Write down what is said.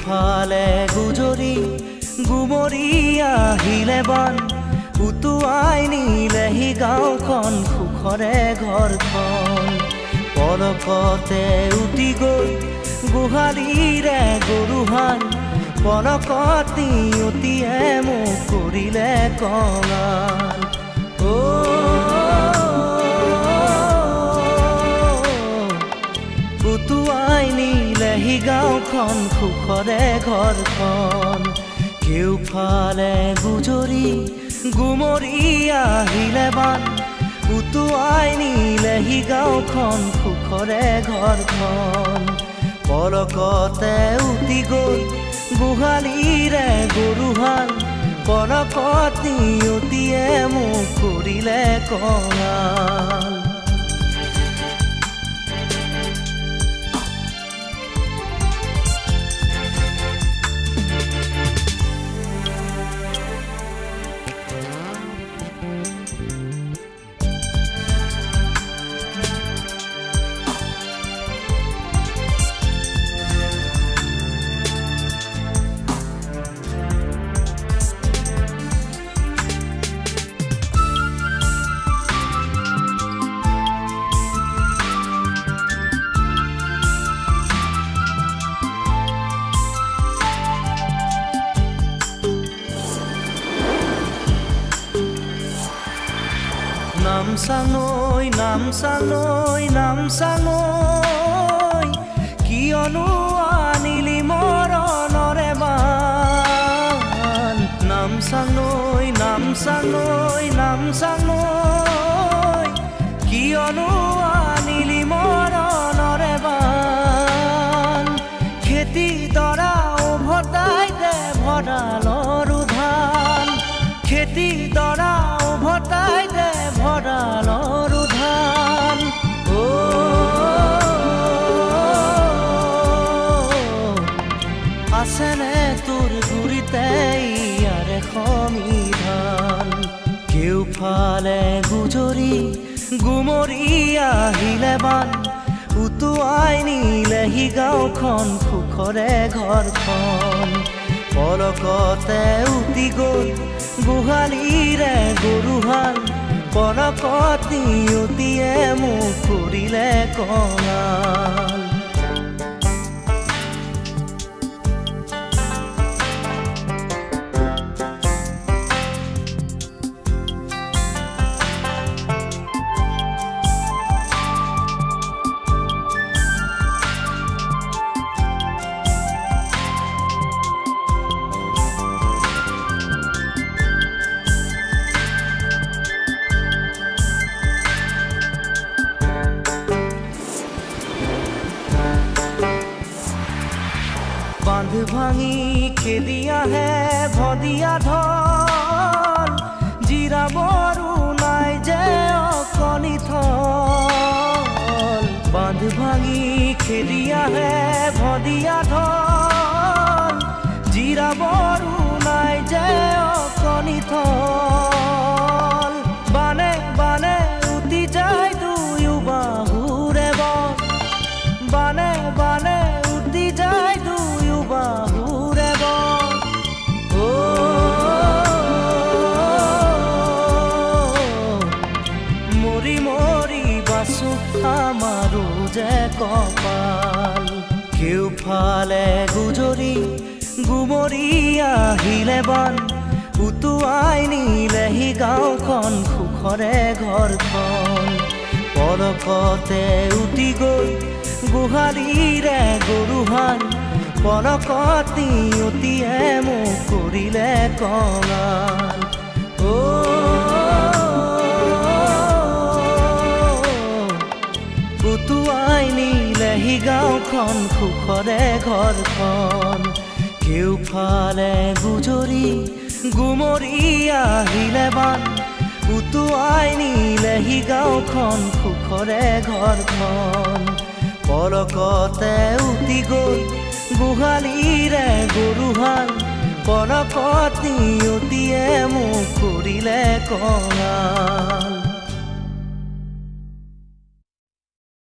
কেউফালে গুজৰি গুমৰি আহিলে বান উটুৱাই নিলেহি গাঁওখন সুখৰে ঘৰখন পলকতে উটি গৈ গোহালিৰে গৰুহাল পলকত নিয়তিয়ে মোক কৰিলে কঙাল উটুৱাই নিলেহি গাঁওখন সুখৰে ঘৰখন কেউফালে গুজৰি গুমৰি আহিলে বান উটুৱাই নিলেহি গাঁওখন সুখৰে ঘৰখন পলকতে উটি গৈ গোহালিৰে গৰুহাল পলকত নিয়তিয়ে মোক কৰিলে কঙাল নামচাঙৈ নামচাঙৈ নামচাঙৈ কিয়নো আনিলি মৰণৰে বান নামচাঙৈ নামচাঙৈ নামচাঙৈ কিয়নো আনিলি মৰণৰে বান খেতি দৰা উভতাই দে ভঁৰালৰ ধান খেতি দৰা উভতাই দে ভঁৰালৰ ধান আছেনে তোৰ গুৰিতে ইয়াৰে সমিধান কেউফালে গুজৰি গুমৰি আহিলে বান উটুৱাই নিলেহি গাঁওখন সুখৰে ঘৰখন পলকতে উটি গৈ গোহালিৰে গৰুহাল পলকত নিয়তিয়ে মোক কৰিলে কঙাল বান্ধ ভাঙি খেদি আহে ভদিয়া ঢল জিৰাবৰো নাই যে অকণি থল বান্ধ ভাঙি খেদি আহে ভদিয়া ঢল জিৰাবৰো নাই যে অকণি থল বানে বানে উটি যায় দুয়ো বাহুৰে বন বানে বানে উটি যায় বাহুৰে বন মৰি মৰি বাচো আমাৰো যে কপাল কেউফালে গুজৰি গুমৰি আহিলে বান উটুৱাই নিলেহি গাঁওখন সুখৰে ঘৰখন পলকতে উটি গৈ গোহালিৰে গৰুহাল পলকত নিয়তিয়ে মোক কৰিলে কঙাল উটুৱাই নিলেহি গাঁওখন সুখৰে ঘৰখন কেউফালে গুজৰি গুমৰি আহিলে বান উটুৱাই নিলেহি গাঁওখন সুখৰে ঘৰখন পলকতে উটি গৈ গোহালিৰে গৰুহাল পলকত নিয়তিয়ে মোক কৰিলে কঙাল